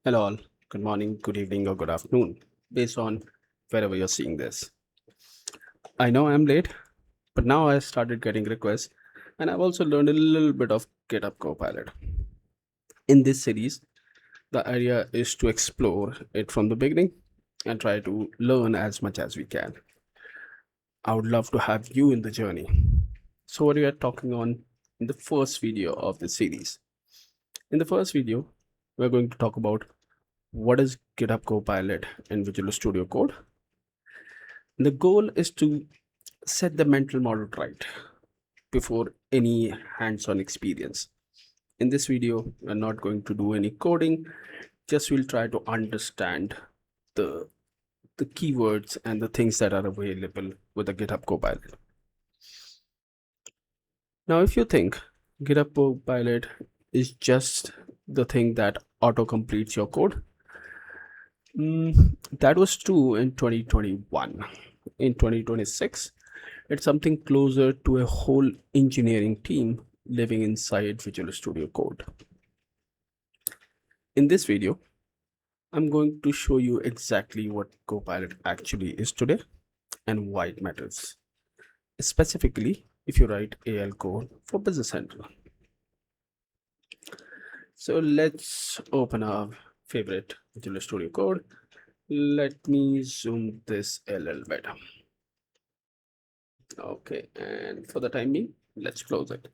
Hello, all. Good morning, good evening, or good afternoon, based on wherever you're seeing this. I know I'm late, but now I started getting requests, and I've also learned a little bit of GitHub Copilot. In this series, the idea is to explore it from the beginning and try to learn as much as we can. I would love to have you in the journey. So, what we are talking on in the first video of this series? In the first video, we're going to talk about what is GitHub Copilot in Visual Studio Code. The goal is to set the mental model right before any hands-on experience. In this video, we're not going to do any coding, just we'll try to understand the the keywords and the things that are available with the GitHub Copilot. Now, if you think GitHub Copilot is just the thing that auto-completes your code, that was true in 2021. In 2026, it's something closer to a whole engineering team living inside Visual Studio Code. In this video, I'm going to show you exactly what Copilot actually is today and why it matters, specifically if you write AL code for Business Central. So let's open our favorite Visual Studio Code. Let me zoom this a little bit. Okay, and for the time being, let's close it.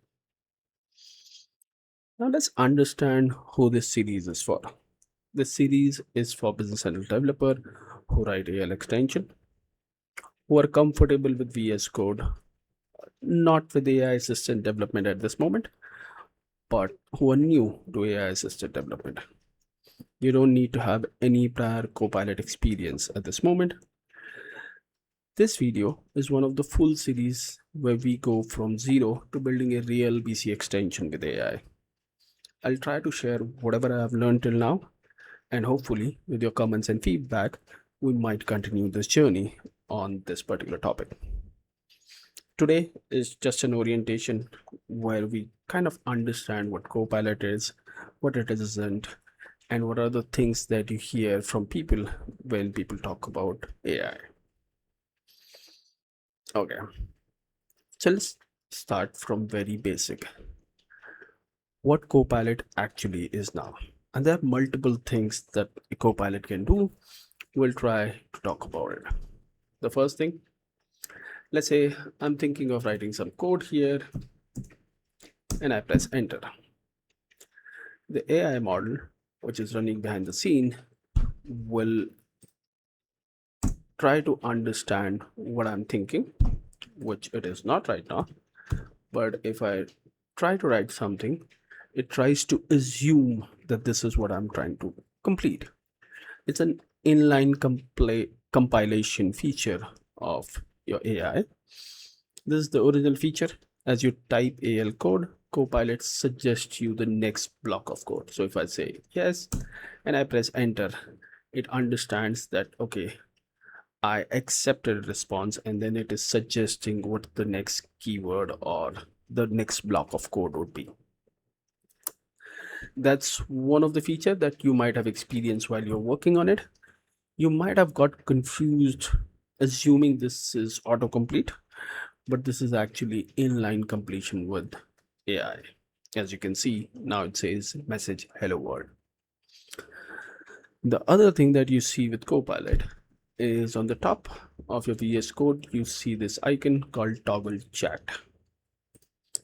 Now let's understand who this series is for. This series is for Business Central developer who write AL extension, who are comfortable with VS Code, not with AI assistant development at this moment, but who are new to AI assisted development. You don't need to have any prior Copilot experience at this moment. This video is one of the full series where we go from zero to building a real BC extension with AI. I'll try to share whatever I have learned till now, and hopefully with your comments and feedback, we might continue this journey on this particular topic. Today is just an orientation where we kind of understand what Copilot is, what it isn't, and what are the things that you hear from people when people talk about AI. Okay, so let's start from very basic. What Copilot actually is now. And there are multiple things that a Copilot can do. We'll try to talk about it. The first thing, let's say I'm thinking of writing some code here and I press enter. The AI model, which is running behind the scene, will try to understand what I'm thinking, which it is not right now. But if I try to write something, it tries to assume that this is what I'm trying to complete. It's an inline compilation feature of your AI. This is the original feature. As you type AL code, Copilot suggests you the next block of code. So if I say yes and I press enter, it understands that, okay, I accepted a response, and then it is suggesting what the next keyword or the next block of code would be. That's one of the feature that you might have experienced while you're working on it. You might have got confused assuming this is autocomplete, but this is actually inline completion with AI. As you can see, now it says message hello world. The other thing that you see with Copilot is on the top of your VS Code, you see this icon called toggle chat.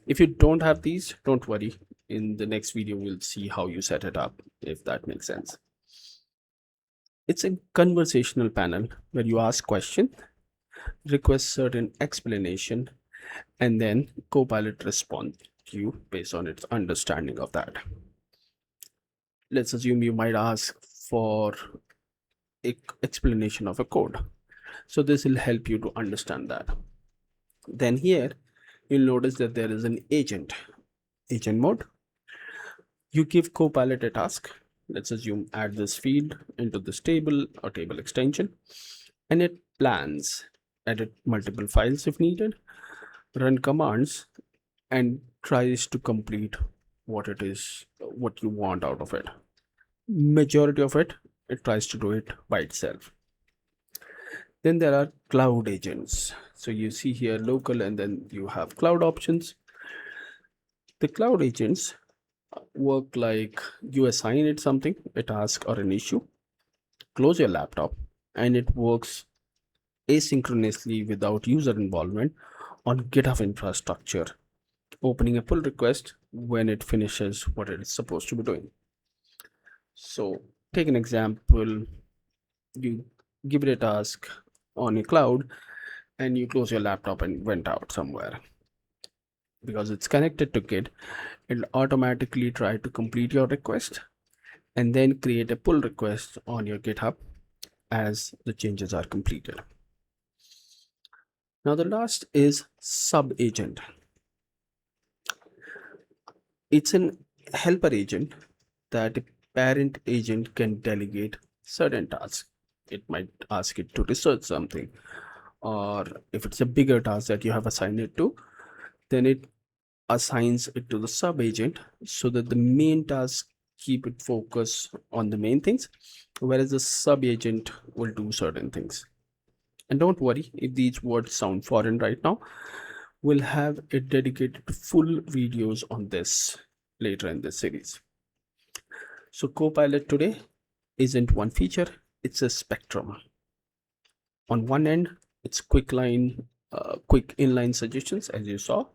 If you don't have these, don't worry. In the next video, we'll see how you set it up, if that makes sense. It's a conversational panel where you ask question, request certain explanation, and then Copilot responds to you based on its understanding of that. Let's assume you might ask for an explanation of a code. So this will help you to understand that. Then here, you'll notice that there is an agent mode. You give Copilot a task. Let's assume add this field into this table or table extension, and it plans, edit multiple files if needed, run commands, and tries to complete what it is, what you want out of it. Majority of it tries to do it by itself. Then there are cloud agents. So you see here local, and then you have cloud options. The cloud agents work like you assign it something, a task or an issue, close your laptop, and it works asynchronously without user involvement on GitHub infrastructure, opening a pull request when it finishes what it is supposed to be doing. So take an example, you give it a task on a cloud and you close your laptop and went out somewhere. Because it's connected to Git, it'll automatically try to complete your request and then create a pull request on your GitHub as the changes are completed. Now the last is sub agent. It's an helper agent that a parent agent can delegate certain tasks. It might ask it to research something, or if it's a bigger task that you have assigned it to, then it assigns it to the sub agent so that the main task keep it focus on the main things, whereas the sub agent will do certain things. And don't worry if these words sound foreign right now, we'll have a dedicated full videos on this later in this series. So Copilot today isn't one feature, it's a spectrum. On one end, it's quick inline suggestions, as you saw,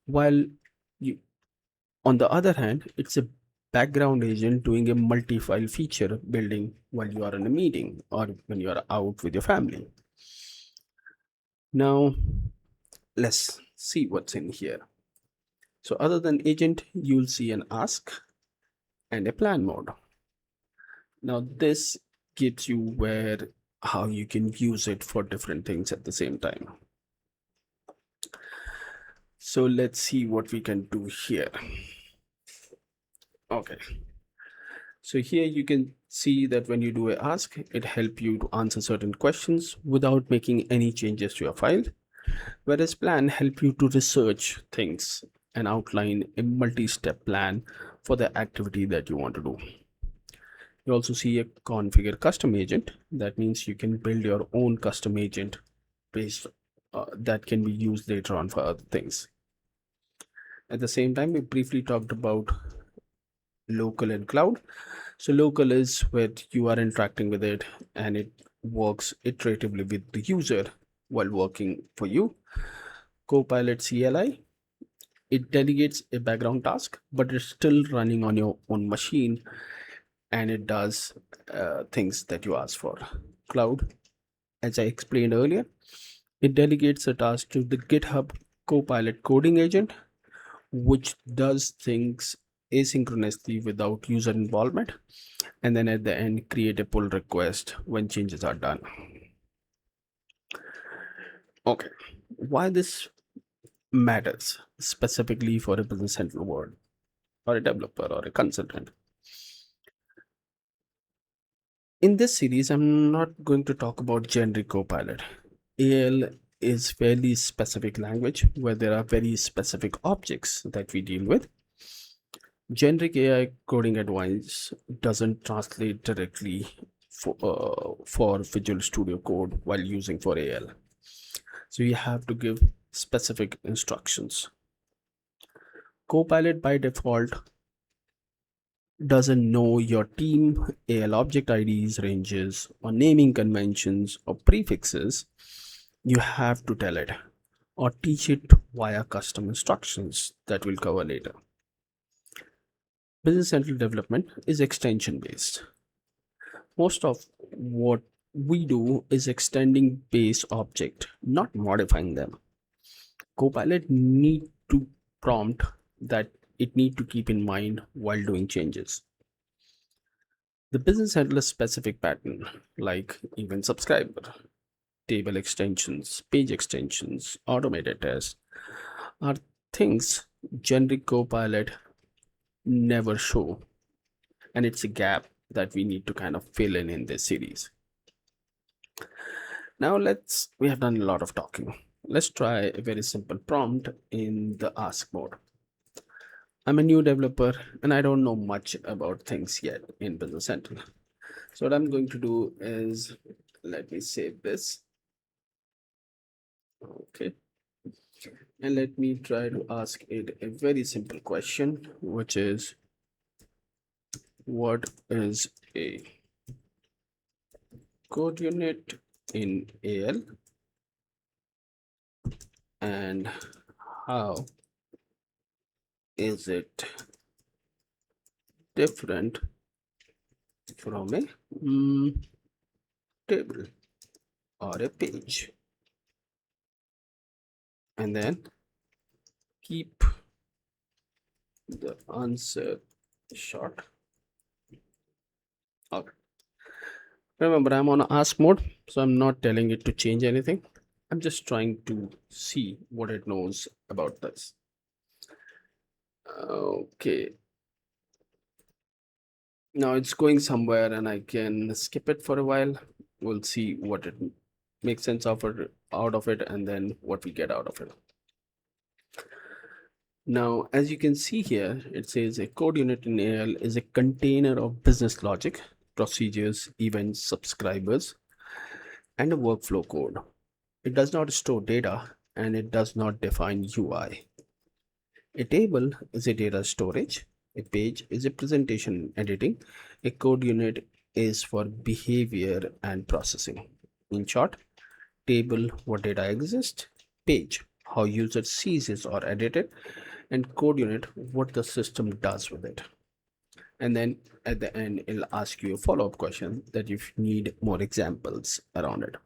while you, on the other hand, it's a background agent doing a multi-file feature building while you are in a meeting or when you are out with your family. Now, let's see what's in here. So other than agent, you'll see an ask and a plan mode. Now this gives you where how you can use it for different things at the same time. So let's see what we can do here. Okay. So here you can see that when you do a ask, it helps you to answer certain questions without making any changes to your file. Whereas plan help you to research things and outline a multi-step plan for the activity that you want to do. You also see a configure custom agent. That means you can build your own custom agent based that can be used later on for other things. At the same time, we briefly talked about local and cloud. So local is where you are interacting with it and it works iteratively with the user while working for you. Copilot CLI, it delegates a background task, but it's still running on your own machine and it does things that you ask for. Cloud, as I explained earlier, it delegates a task to the GitHub Copilot coding agent, which does things asynchronously without user involvement, and then at the end create a pull request when changes are done. Okay, why this matters specifically for a business central world or a developer or a consultant? In this series, I'm not going to talk about generic Copilot. AL is fairly specific language where there are very specific objects that we deal with. Generic AI coding advice doesn't translate directly for Visual Studio Code while using for AL. So you have to give specific instructions. Copilot by default doesn't know your team, AL object IDs, ranges, or naming conventions or prefixes. You have to tell it or teach it via custom instructions that we'll cover later. Business Central development is extension based. Most of what we do is extending base object, not modifying them. Copilot need to prompt that it need to keep in mind while doing changes. The business handler specific pattern like event subscriber, table extensions, page extensions, automated tests are things generic Copilot never show, and it's a gap that we need to kind of fill in this series. Now we have done a lot of talking. Let's try a very simple prompt in the ask mode. I'm a new developer and I don't know much about things yet in Business Central. So what I'm going to do is, let me save this. Okay. And let me try to ask it a very simple question, which is, what is a code unit in AL and how is it different from a table or a page? And then keep the answer short. Okay. Remember, I'm on ask mode, so I'm not telling it to change anything. I'm just trying to see what it knows about this. Okay. Now it's going somewhere and I can skip it for a while. We'll see what it makes sense of it, out of it, and then what we get out of it. Now, as you can see here, it says a code unit in AL is a container of business logic, procedures, events, subscribers, and a workflow code. It does not store data and it does not define UI. A table is a data storage, a page is a presentation editing, a code unit is for behavior and processing. In short, table what data exists, page how user sees it or edit it, and code unit what the system does with it. And then at the end, it'll ask you a follow-up question that you need more examples around it.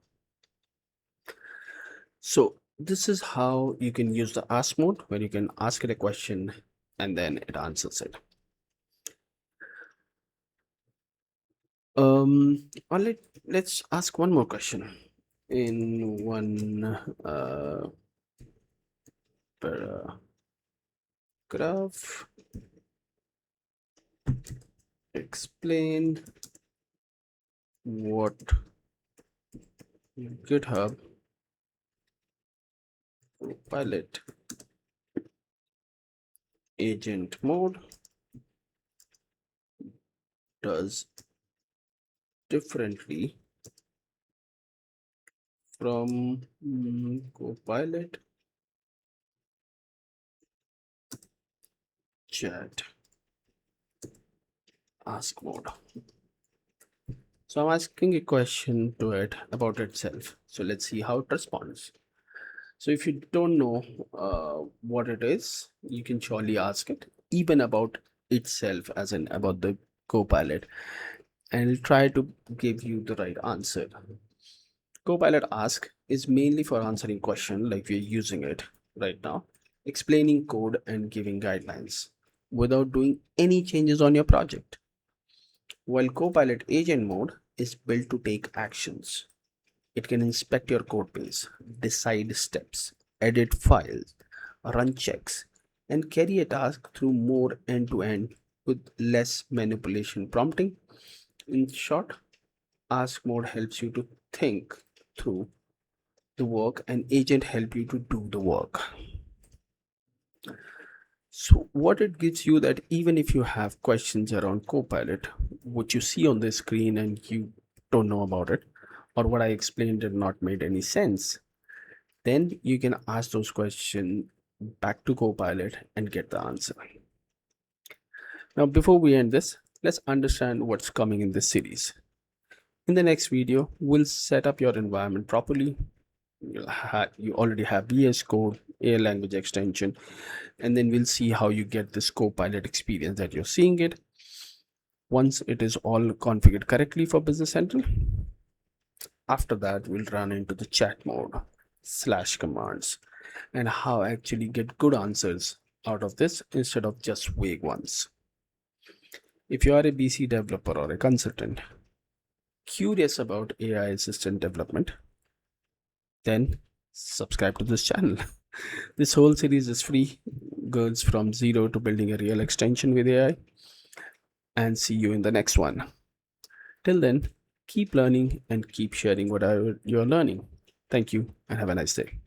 So this is how you can use the ask mode, where you can ask it a question and then it answers it. Or let's ask one more question in one paragraph. Explain what GitHub Copilot agent mode does differently from Copilot Chat ask mode. So I'm asking a question to it about itself. So let's see how it responds. So if you don't know what it is, you can surely ask it even about itself, as in about the Copilot, and it'll try to give you the right answer. Copilot Ask is mainly for answering questions like we're using it right now, explaining code and giving guidelines without doing any changes on your project. While Copilot Agent Mode is built to take actions. It can inspect your code base, decide steps, edit files, run checks, and carry a task through more end to end with less manipulation prompting. In short, Ask Mode helps you to think through the work and Agent help you to do the work. So what it gives you, that even if you have questions around Copilot, what you see on the screen and you don't know about it, or what I explained did not made any sense, then you can ask those questions back to Copilot and get the answer. Now, before we end this, let's understand what's coming in this series. In the next video, we'll set up your environment properly. You already have VS Code, a language extension, and then we'll see how you get this Copilot experience that you're seeing it. Once it is all configured correctly for Business Central, after that, we'll run into the chat mode, / commands, and how actually get good answers out of this instead of just vague ones. If you are a BC developer or a consultant curious about AI assistant development, then subscribe to this channel. This whole series is free, goes from zero to building a real extension with AI, and see you in the next one. Till then, keep learning and keep sharing whatever you're learning. Thank you and have a nice day.